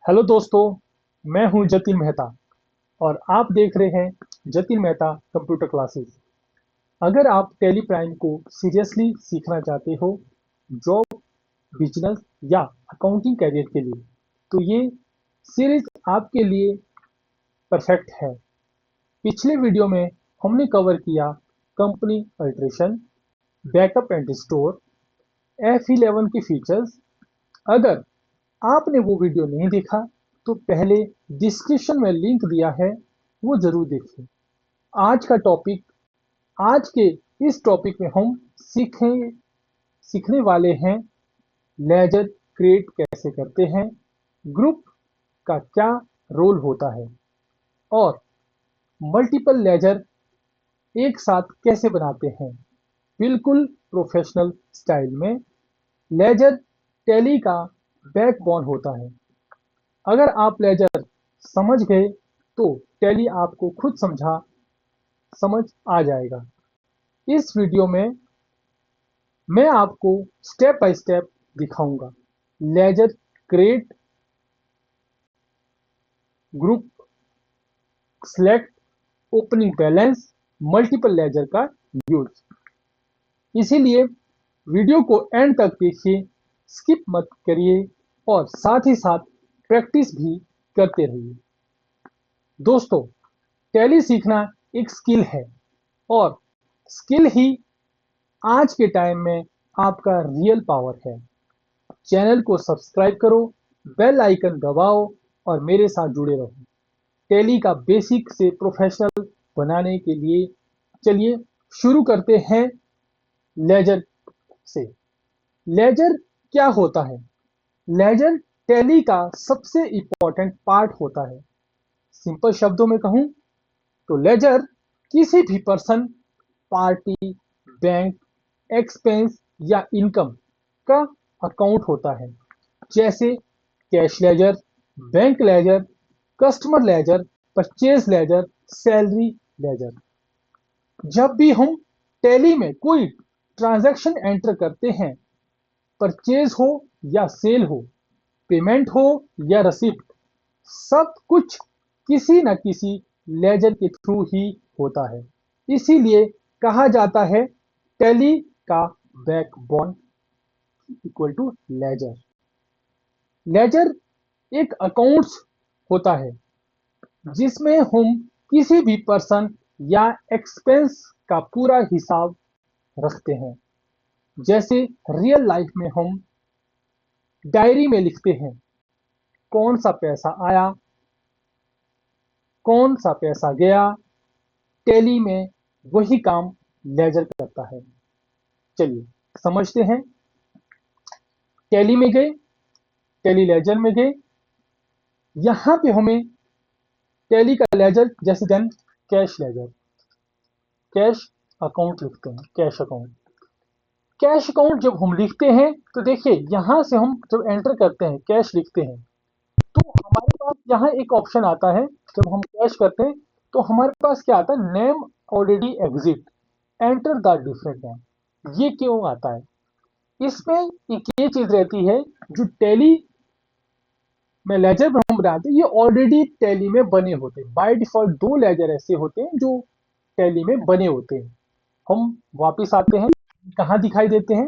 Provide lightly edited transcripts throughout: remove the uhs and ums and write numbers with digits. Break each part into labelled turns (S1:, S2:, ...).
S1: Hello दोस्तों, मैं हूं जतिन मेहता और आप देख रहे हैं जतिन मेहता कंप्यूटर क्लासेस। अगर आप टैली प्राइम को सीरियसली सीखना चाहते हो, जॉब, बिजनेस या अकाउंटिंग कैरियर के लिए, तो ये सीरीज आपके लिए परफेक्ट है। पिछले वीडियो में हमने कवर किया company alteration, backup and store, F11 की फीचर्स। अगर आपने वो वीडियो नहीं देखा तो पहले डिस्क्रिप्शन में लिंक दिया है, वो जरूर देखिए। आज का टॉपिक आज के इस टॉपिक में हम सीखने वाले हैं लेजर क्रिएट कैसे करते हैं, ग्रुप का क्या रोल होता है और मल्टीपल लेजर एक साथ कैसे बनाते हैं बिल्कुल प्रोफेशनल स्टाइल में। लेजर टैली का बैकबोन होता है। अगर आप लेजर समझ गए तो टैली आपको खुद समझ आ जाएगा। इस वीडियो में मैं आपको स्टेप बाय स्टेप दिखाऊंगा। Ledger create, group, select, opening balance, multiple ledger का यूज। इसीलिए वीडियो को एंड तक देखिए, स्किप मत करिए और साथ ही साथ प्रैक्टिस भी करते रहिए। दोस्तों, टैली सीखना एक स्किल है और स्किल ही आज के टाइम में आपका रियल पावर है। चैनल को सब्सक्राइब करो, बेल आइकन दबाओ और मेरे साथ जुड़े रहो टैली का बेसिक से प्रोफेशनल बनाने के लिए। चलिए शुरू करते हैं लेजर से। लेजर क्या होता है? लेजर टैली का सबसे इंपॉर्टेंट पार्ट होता है। सिंपल शब्दों में कहूं तो लेजर किसी भी पर्सन, पार्टी, बैंक, एक्सपेंस या इनकम का अकाउंट होता है। जैसे cash ledger, bank ledger, customer ledger, purchase ledger, salary ledger. जब भी हम टैली में कोई ट्रांजैक्शन एंटर करते हैं, परचेज हो या सेल हो, पेमेंट हो या रसीप्ट, सब कुछ किसी न किसी लेजर के थ्रू ही होता है। इसीलिए कहा जाता है टैली का backbone equal to ledger. Ledger एक अकाउंट्स होता है जिसमें हम किसी भी पर्सन या एक्सपेंस का पूरा हिसाब रखते हैं। जैसे रियल लाइफ में हम डायरी में लिखते हैं कौन सा पैसा आया, कौन सा पैसा गया। टैली में वही काम लेजर करता है। चलिए समझते हैं। टैली में गए, टैली लेजर में गए। यहां पे हमें टैली का लेजर जैसे then cash ledger, cash account लिखते हैं। कैश अकाउंट जब हम लिखते हैं तो देखिए यहां से हम जब एंटर करते हैं, कैश लिखते हैं, तो हमारे पास यहाँ एक ऑप्शन आता है। जब हम कैश करते हैं तो हमारे पास क्या आता है? Name already exit, enter the different name. ये क्यों आता है? इसमें एक ये चीज रहती है, जो टैली में लेजर हम बनाते हैं ये ऑलरेडी टैली में बने होते हैं। बाय डिफॉल्ट दो लेजर ऐसे होते हैं जो टैली में बने होते हैं। हम वापिस आते हैं, कहाँ दिखाई देते हैं?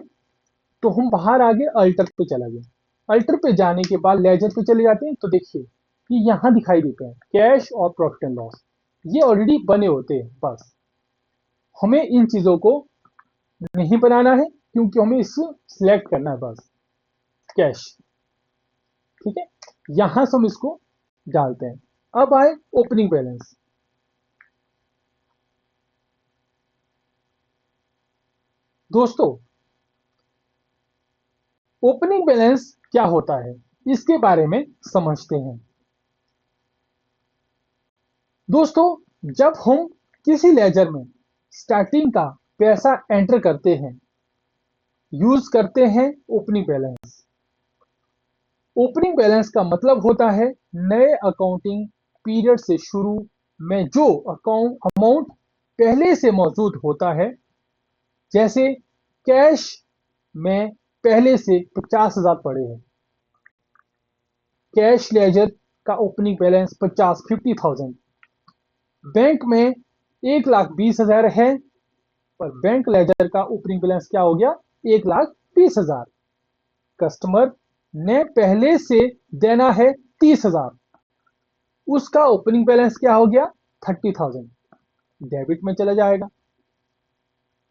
S1: तो हम बाहर आ गए, अल्टर पे चला गया। अल्टर पे जाने के बाद लेजर पे चले जाते हैं तो देखिए कि यहाँ दिखाई देते हैं कैश और प्रॉफिट एंड लॉस। ये ऑलरेडी बने होते हैं। बस हमें इन चीजों को नहीं बनाना है क्योंकि हमें इसको सिलेक्ट करना है बस कैश। ठीक है, यहां से हम इसको डालते हैं। अब आए ओपनिंग बैलेंस। दोस्तों, ओपनिंग बैलेंस क्या होता है इसके बारे में समझते हैं। दोस्तों, जब हम किसी लेजर में स्टार्टिंग का पैसा एंटर करते हैं, यूज करते हैं ओपनिंग बैलेंस। ओपनिंग बैलेंस का मतलब होता है नए अकाउंटिंग पीरियड से शुरू में जो अकाउंट अमाउंट पहले से मौजूद होता है। जैसे कैश में पहले से 50,000 पड़े हैं, कैश लेजर का ओपनिंग बैलेंस 50,000। बैंक में 1,20,000 है, पर बैंक लेजर का ओपनिंग बैलेंस क्या हो गया? 1,20,000। कस्टमर ने पहले से देना है 30,000, उसका ओपनिंग बैलेंस क्या हो गया? 30,000, डेबिट में चला जाएगा।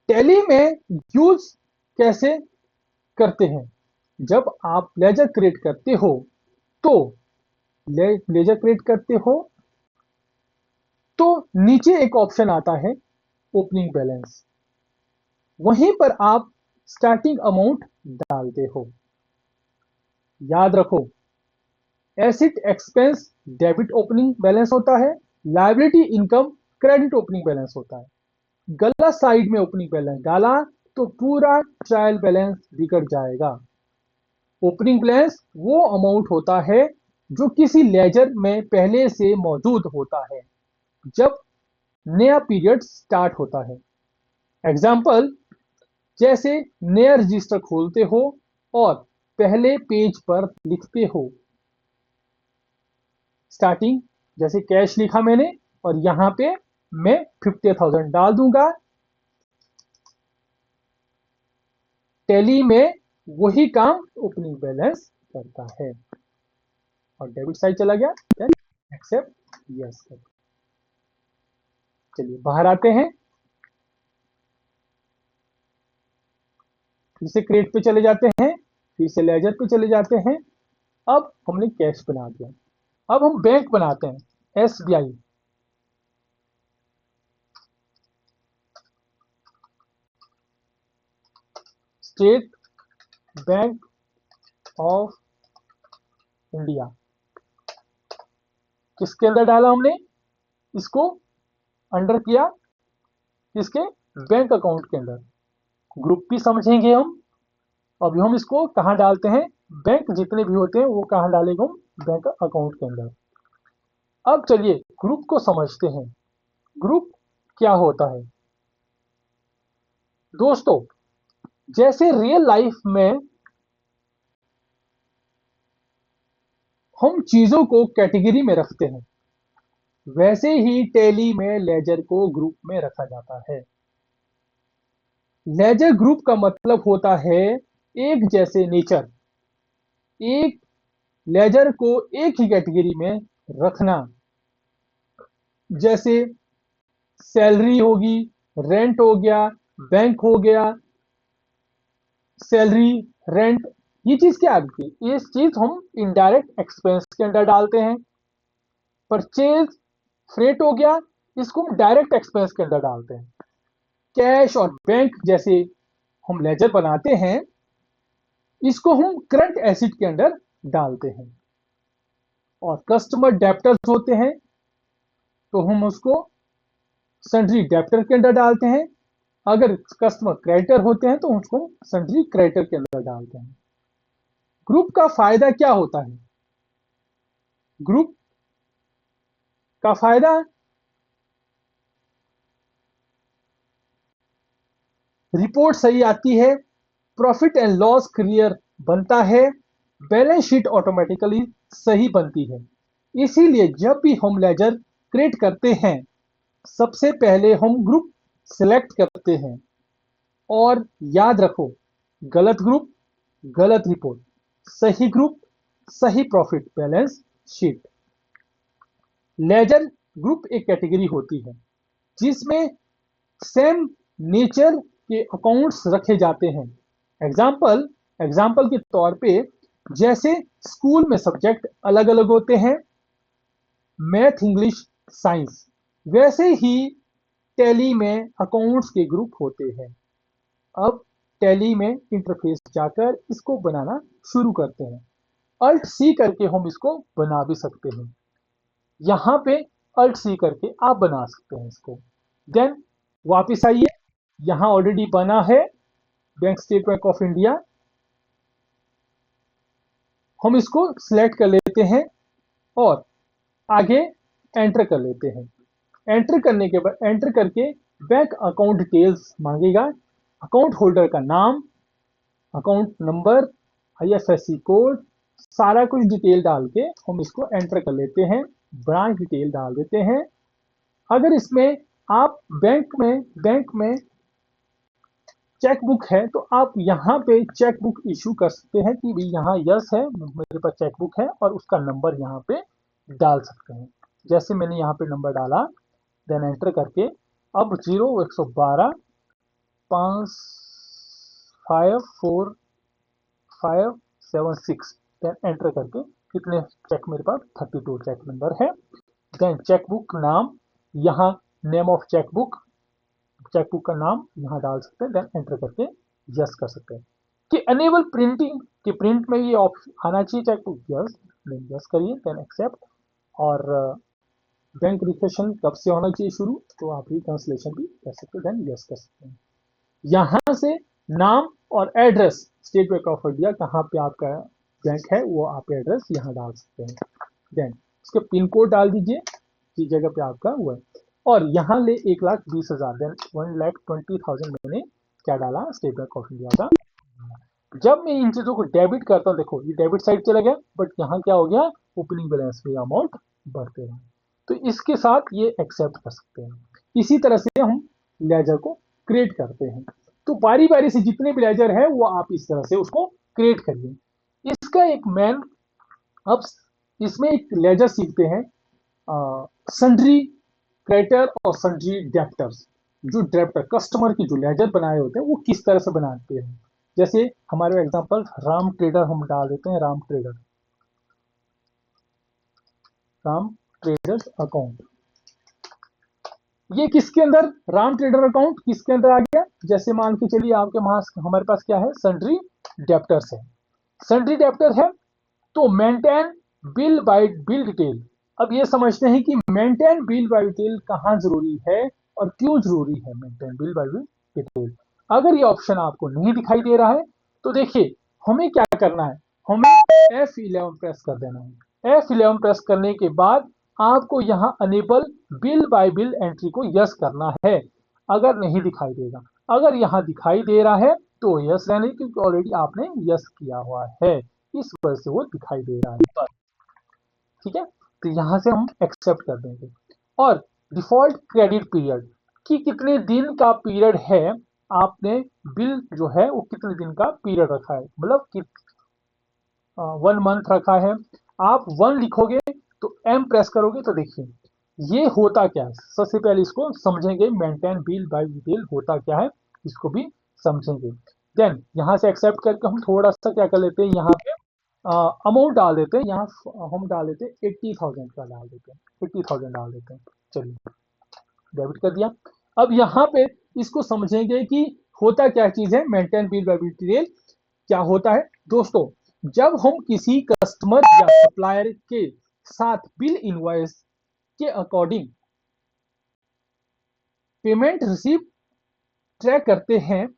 S1: टैली में यूज कैसे करते हैं? जब आप लेजर क्रिएट करते हो तो लेजर क्रिएट करते हो तो नीचे एक ऑप्शन आता है ओपनिंग बैलेंस, वहीं पर आप स्टार्टिंग अमाउंट डालते हो। याद रखो, asset expense debit opening balance होता है, liability income credit opening balance होता है। गलत साइड में ओपनिंग बैलेंस डाला तो पूरा ट्रायल बैलेंस बिगड़ जाएगा। ओपनिंग बैलेंस वो अमाउंट होता है जो किसी लेजर में पहले से मौजूद होता है जब नया पीरियड स्टार्ट होता है। एग्जाम्पल, जैसे नया रजिस्टर खोलते हो और पहले पेज पर लिखते हो स्टार्टिंग, जैसे कैश लिखा मैंने और यहां पे मैं 50,000 डाल दूंगा। टैली में वही काम ओपनिंग बैलेंस करता है। और डेबिट साइड चला गया, देन एक्सेप्ट यस। चलिए बाहर आते हैं, फिर से क्रेडिट पे चले जाते हैं, फिर से लेजर पे चले जाते हैं। अब हमने कैश बना दिया, अब हम बैंक बनाते हैं। SBI, state bank of India, किसके अंदर डाला हमने? इसको अंडर किया किसके? बैंक अकाउंट के अंदर। ग्रुप भी समझेंगे हम। अभी हम इसको कहाँ डालते हैं? बैंक जितने भी होते हैं वो कहाँ डालेंगे हम? बैंक अकाउंट के अंदर। अब चलिए ग्रुप को समझते हैं। ग्रुप क्या होता है? दोस्तों, जैसे रियल लाइफ में हम चीजों को कैटेगरी में रखते हैं, वैसे ही टैली में लेजर को ग्रुप में रखा जाता है। लेजर ग्रुप का मतलब होता है एक जैसे नेचर, एक लेजर को एक ही कैटेगरी में रखना। जैसे सैलरी होगी, रेंट हो गया, बैंक हो गया, सैलरी, रेंट, ये चीज क्या आती है? ये चीज हम इनडायरेक्ट एक्सपेंस के अंदर डालते हैं। परचेज, फ्रेट हो गया, इसको हम डायरेक्ट एक्सपेंस के अंदर डालते हैं। कैश और बैंक जैसे हम लेजर बनाते हैं, इसको हम करंट एसिड के अंदर डालते हैं। और कस्टमर डेप्टर्स होते हैं तो हम उसको सन्ड्री डेप्टर के अंदर डालते हैं। अगर कस्टमर क्रेडिटर होते हैं तो उसको सन्ड्री क्रेडिटर के अंदर डालते हैं। ग्रुप का फायदा क्या होता है? ग्रुप का फायदा, रिपोर्ट सही आती है, प्रॉफिट एंड लॉस क्लियर बनता है, बैलेंस शीट ऑटोमेटिकली सही बनती है। इसीलिए जब भी हम लेजर क्रिएट करते हैं, सबसे पहले हम ग्रुप सिलेक्ट करते हैं। और याद रखो, गलत ग्रुप गलत रिपोर्ट, सही ग्रुप सही profit balance sheet. Ledger group एक कैटेगरी होती है जिसमें सेम नेचर के अकाउंट्स रखे जाते हैं। एग्जाम्पल के तौर पे, जैसे स्कूल में सब्जेक्ट अलग अलग होते हैं, मैथ, इंग्लिश, साइंस, वैसे ही टैली में अकाउंट्स के ग्रुप होते हैं। अब टैली में इंटरफेस जाकर इसको बनाना शुरू करते हैं। अल्ट सी करके हम इसको बना भी सकते हैं। यहाँ पे अल्ट सी करके आप बना सकते हैं इसको। देन वापिस आइए, यहाँ ऑलरेडी बना है bank, state bank of India. हम इसको सिलेक्ट कर लेते हैं और आगे एंटर कर लेते हैं। एंटर करने के बाद, एंटर करके बैंक अकाउंट डिटेल्स मांगेगा। अकाउंट होल्डर का नाम, अकाउंट नंबर, आईएफएससी कोड, सारा कुछ डिटेल डाल के हम इसको एंटर कर लेते हैं, ब्रांच डिटेल डाल देते हैं। अगर इसमें आप बैंक में चेकबुक है तो आप यहाँ पे चेकबुक इशू कर सकते हैं कि भाई यहाँ यस है, मेरे पास चेकबुक है, और उसका नंबर यहाँ पे डाल सकते हैं। जैसे मैंने यहाँ पे नंबर डाला, देन एंटर करके अब 0112 554 576, देन एंटर करके कितने चेक मेरे पास 32 चेक नंबर है। देन चेकबुक नाम, यहाँ नेम ऑफ चेकबुक का नाम यहाँ डाल सकते हैं, देन एंटर करके यस कर सकते हैं। कि अनेबल प्रिंटिंग, कि प्रिंट में ये ऑप्शन आना चाहिए चेकबुक, यस, देन यस करिए, देन एक्सेप्ट। और बैंक रिफ्रेशन कब से होना चाहिए शुरू, तो आप रिकंसलेशन भी कर सकते हैं, देन यस कर सकते हैं। यहाँ से नाम और address, state bank of India कहाँ पे आपका बैंक है वो आप एड्रेस यहाँ डाल सकते हैं। देन उसके पिन कोड डाल दीजिए जिस जगह पे आपका हुआ है, और यहाँ ले 1,20,000, देन 1,20,000 मैंने क्या डाला, स्टेट बैंक ऑफ इंडिया का। जब मैं इन चीजों को डेबिट करता हूँ, देखो ये डेबिट साइड चला गया, बट यहाँ क्या हो गया, ओपनिंग बैलेंस में अमाउंट बढ़ते रहे। तो इसके साथ ये एक्सेप्ट कर सकते हैं। इसी तरह से हम लेजर को क्रिएट करते हैं। तो बारी बारी से जितने भी लेजर है वो आप इस तरह से उसको क्रिएट करिए। इसका एक मेन, अब इसमें एक लेजर सीखते हैं, सन्ड्री क्रेडिटर और सन्ड्री डेब्टर्स। जो डेब्टर कस्टमर की जो लेजर बनाए होते हैं वो किस तरह से बनाते हैं। जैसे हमारे एग्जांपल राम ट्रेडर हम डाल देते हैं, राम ट्रेडर्स अकाउंट। ये किसके अंदर, राम ट्रेडर अकाउंट किसके अंदर आ गया, जैसे मान के चलिए आपके हमारे पास क्या है, सन्ड्री डेब्टर्स है। सन्ड्री डेब्टर है तो maintain bill by bill detail. अब ये समझते हैं कि मेंटेन बिल बाय डिटेल कहाँ जरूरी है और क्यों जरूरी है maintain bill by bill detail. अगर ये ऑप्शन आपको नहीं दिखाई दे रहा है तो देखिए हमें क्या करना है, हमें F11 प्रेस कर देना है। F11 प्रेस करने के बाद आपको यहाँ enable bill by bill entry को यस करना है। अगर नहीं दिखाई देगा, अगर यहाँ दिखाई दे रहा है तो यस रहने, क्योंकि ऑलरेडी आपने यस किया हुआ है, इस वजह से वो दिखाई दे रहा है। ठीक है, तो यहां से हम एक्सेप्ट कर देंगे। और डिफॉल्ट क्रेडिट पीरियड, कि कितने दिन का पीरियड है, आपने बिल जो है वो कितने दिन का पीरियड रखा है, मतलब कि 1 मंथ रखा है। आप 1 लिखोगे तो एम प्रेस करोगे तो देखिए ये होता क्या है। सबसे पहले इसको समझेंगे, मेंटेन बिल बाय डिटेल होता क्या है, इसको भी समझेंगे। देन यहाँ से एक्सेप्ट करके हम थोड़ा सा क्या कर लेते हैं, यहाँ पे अमाउंट डाल देते हैं। यहाँ हम डाल देते हैं 80,000 का, डाल देते हैं 80,000 डाल देते हैं। चलिए डेबिट कर दिया। अब यहाँ पे इसको समझेंगे कि होता क्या चीज है, मेंटेन बिल बाय डिटेल क्या होता है। दोस्तों, जब हम किसी कस्टमर या सप्लायर के साथ बिल इनवॉइस के अकॉर्डिंग पेमेंट रिसीव ट्रैक करते हैं,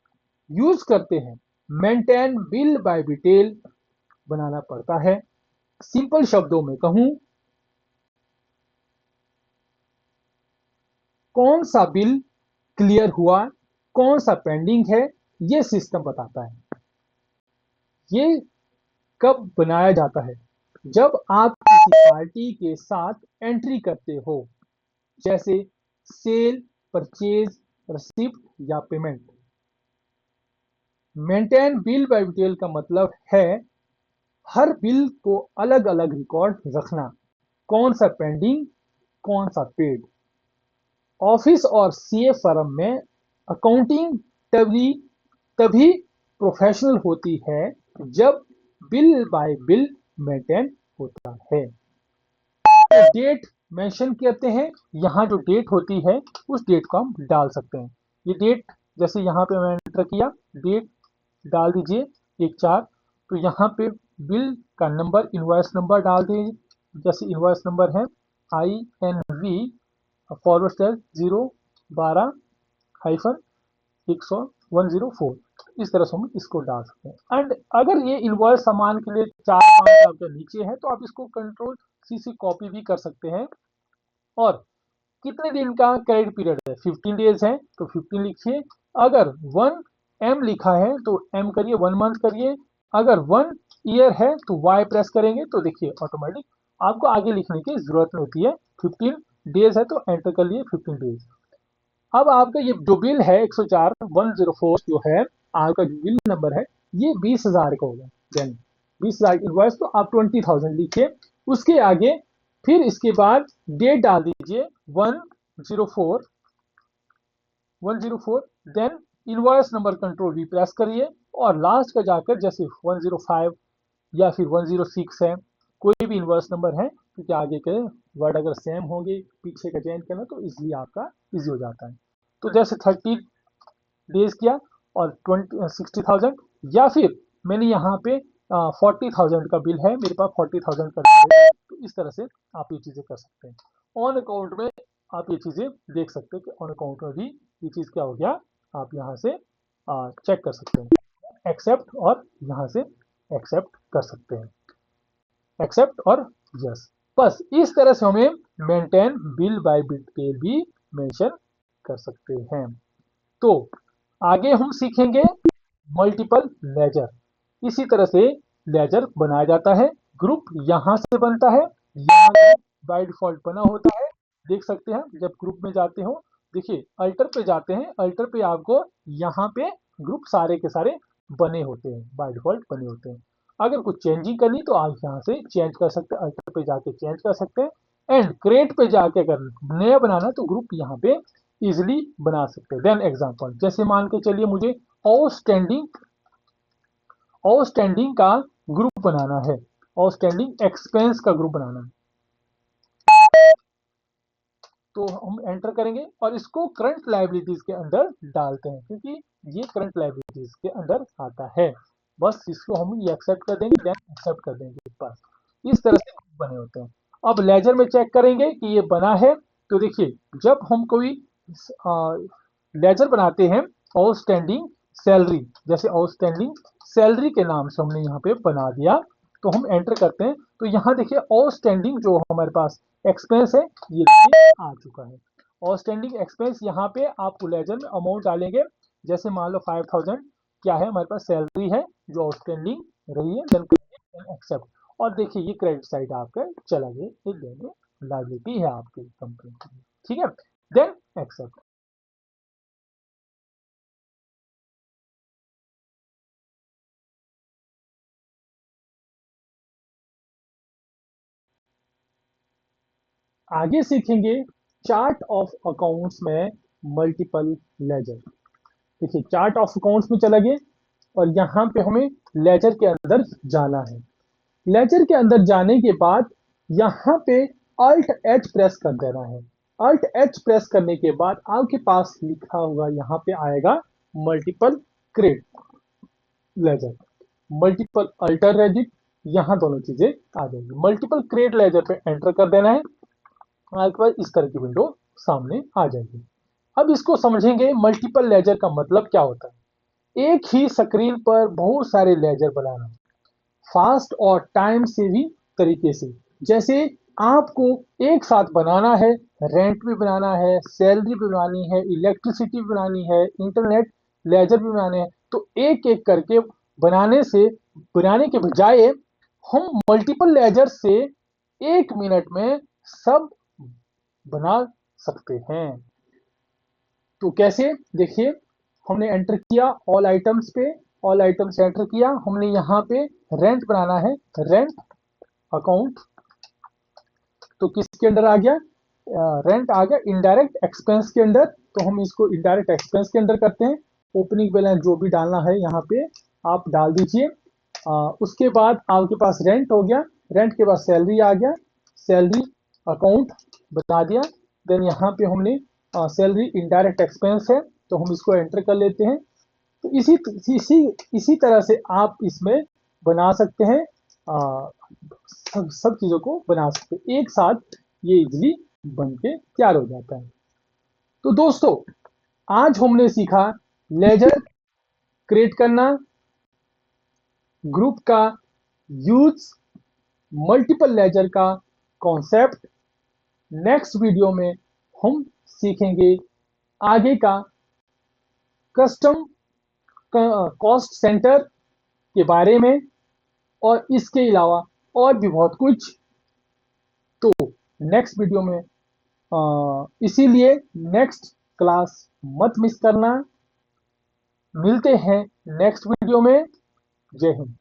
S1: यूज करते हैं, मेंटेन बिल बाय डिटेल बनाना पड़ता है। सिंपल शब्दों में कहूं, कौन सा बिल क्लियर हुआ, कौन सा पेंडिंग है, ये सिस्टम बताता है। ये कब बनाया जाता है, जब आप किसी पार्टी के साथ एंट्री करते हो, जैसे सेल, परचेज, रिसिप्ट या payment. Maintain bill bye detail का मतलब है हर बिल को अलग अलग रिकॉर्ड रखना, कौन सा पेंडिंग, कौन सा पेड। ऑफिस और सीए फर्म में अकाउंटिंग तभी तभी प्रोफेशनल होती है जब बिल बाय बिल मेंटेन होता है। डेट मेंशन करते हैं, यहाँ जो डेट होती है उस डेट को हम डाल सकते हैं। ये डेट, जैसे यहाँ पे मैं एंटर किया, डेट डाल दीजिए 1/4, तो यहाँ पे बिल का नंबर, इनवॉइस नंबर डाल दीजिए। जैसे इनवॉइस नंबर है INV फॉरवर्ड स्लैश 012-104, इस तरह से हम इसको डाल सकते हैं। एंड अगर ये इनवॉइस सामान के लिए 4-5 साल के नीचे है तो आप इसको कंट्रोल C से कॉपी भी कर सकते हैं। और कितने दिन का क्रेडिट पीरियड है, 15 डेज है तो 15 लिखिए। अगर 1 M लिखा है तो M करिए, 1 मंथ करिए। अगर 1 ईयर है तो वाई प्रेस करेंगे तो देखिए ऑटोमेटिक आपको आगे लिखने की जरूरत नहीं होती है। 15 डेज है तो एंटर कर लिए 15 डेज। अब आपका ये जो बिल है 104 जो है आपका जो बिल नंबर है ये 20,000 का होगा। देन 20,000 इनवॉइस तो आप 20,000 लिखिए। उसके आगे फिर इसके बाद डेट डाल दीजिए 104 देन इनवॉइस नंबर कंट्रोल भी प्रेस करिए और लास्ट का जाकर जैसे 105 या फिर 106 है कोई भी इनवर्स नंबर है क्योंकि आगे के वर्ड अगर सेम होंगे पीछे का चेंज करना तो इसलिए आपका इजी हो जाता है। तो जैसे 30 डेज किया और 60,000 या फिर मैंने यहाँ पे 40,000 का बिल है मेरे पास 40,000 का बिल है तो इस तरह से आप ये चीजें कर सकते हैं। ऑन अकाउंट में आप ये चीजें देख सकते हैं कि ऑन अकाउंट में भी ये चीज क्या हो गया आप यहाँ से चेक कर सकते हैं एक्सेप्ट और यहाँ से एक्सेप्ट कर सकते हैं एक्सेप्ट और यस। बस इस तरह से हमें मेंटेन बिल बाय डिटेल भी मेंशन कर सकते हैं। तो आगे हम सीखेंगे मल्टीपल लेजर। इसी तरह से लेजर बनाया जाता है। ग्रुप यहां से बनता है यहाँ ग्रुप बाय डिफॉल्ट बना होता है। देख सकते हैं जब ग्रुप में जाते हो देखिए अल्टर पे जाते हैं अल्टर पे आपको यहाँ पे ग्रुप सारे के सारे बने होते हैं बाय डिफॉल्ट बने होते हैं। अगर कुछ चेंजिंग करनी तो आप यहाँ से चेंज कर सकते हैं अल्टर पे जाके चेंज कर सकते हैं एंड क्रिएट पे जाके अगर नया बनाना तो ग्रुप यहाँ पे इजिली बना सकते हैं। देन एग्जांपल जैसे मान के चलिए मुझे आउटस्टैंडिंग का ग्रुप बनाना है आउटस्टैंडिंग एक्सपेंस का ग्रुप बनाना है तो हम एंटर करेंगे और इसको करंट लायबिलिटीज के अंदर डालते हैं क्योंकि ये करंट लायबिलिटीज के अंदर आता है। बस इसको हम ये एक्सेप्ट कर देंगे देन एक्सेप्ट कर देंगे बस इस तरह से ग्रुप बने होते हैं। अब लेजर में चेक करेंगे कि ये बना है तो देखिए जब हम कोई लेजर बनाते हैं आउटस्टैंडिंग सैलरी जैसे आउटस्टैंडिंग सैलरी के नाम से हमने यहाँ पे बना दिया तो हम एंटर करते हैं तो यहाँ देखिए आउटस्टैंडिंग जो हमारे पास एक्सपेंस है ये आ चुका है। आउटस्टैंडिंग एक्सपेंस यहाँ पे आप लेजर में अमाउंट डालेंगे जैसे मान लो 5,000 क्या है हमारे पास सैलरी है जो आउटस्टैंडिंग रही है देन एक्सेप्ट और देखिए ये क्रेडिट साइड आपका चला गया एक लायबिलिटी है आपकी कंपनी की ठीक है देन एक्सेप्ट। आगे सीखेंगे चार्ट ऑफ अकाउंट्स में मल्टीपल लेजर। देखिए चार्ट ऑफ अकाउंट्स में चला गया और यहाँ पे हमें लेजर के अंदर जाना है। लेजर के अंदर जाने के बाद यहाँ पे अल्ट एच प्रेस कर देना है। अल्ट एच प्रेस करने के बाद आपके पास लिखा हुआ यहाँ पे आएगा multiple create ledger multiple alter ledger यहाँ दोनों चीजें आ जाएंगी। मल्टीपल क्रेड लेजर पे एंटर कर देना है आपके पास इस तरह की विंडो सामने आ जाएगी। अब इसको समझेंगे मल्टीपल लेजर का मतलब क्या होता है। एक ही स्क्रीन पर बहुत सारे लेजर बनाना फास्ट और टाइम सेविंग तरीके से। जैसे आपको एक साथ बनाना है रेंट भी बनाना है सैलरी भी बनानी है इलेक्ट्रिसिटी भी बनानी है इंटरनेट लेजर भी बनाने हैं तो एक एक करके बनाने के बजाय हम मल्टीपल लेजर से 1 मिनट में सब बना सकते हैं। तो कैसे देखिए हमने एंटर किया ऑल आइटम्स पे ऑल आइटम्स एंटर किया हमने यहाँ पे रेंट बनाना है रेंट अकाउंट तो किसके अंदर आ गया रेंट आ गया इनडायरेक्ट एक्सपेंस के अंदर तो हम इसको इनडायरेक्ट एक्सपेंस के अंदर करते हैं। ओपनिंग बैलेंस जो भी डालना है यहाँ पे आप डाल दीजिए। उसके बाद आपके पास रेंट हो गया रेंट के बाद सैलरी आ गया सैलरी अकाउंट बता दिया देन यहाँ पे हमने सैलरी इनडायरेक्ट एक्सपेंस है तो हम इसको एंटर कर लेते हैं। तो इसी इसी तरह से आप इसमें बना सकते हैं सब चीजों को बना सकते हैं एक साथ ये इजिली बन के तैयार हो जाता है। तो दोस्तों आज हमने सीखा लेजर क्रिएट करना ग्रुप का यूज मल्टीपल लेजर का कॉन्सेप्ट। नेक्स्ट वीडियो में हम सीखेंगे आगे का कस्टम कॉस्ट सेंटर के बारे में और इसके अलावा और भी बहुत कुछ। तो नेक्स्ट वीडियो में इसीलिए नेक्स्ट क्लास मत मिस करना। मिलते हैं नेक्स्ट वीडियो में। जय हिंद।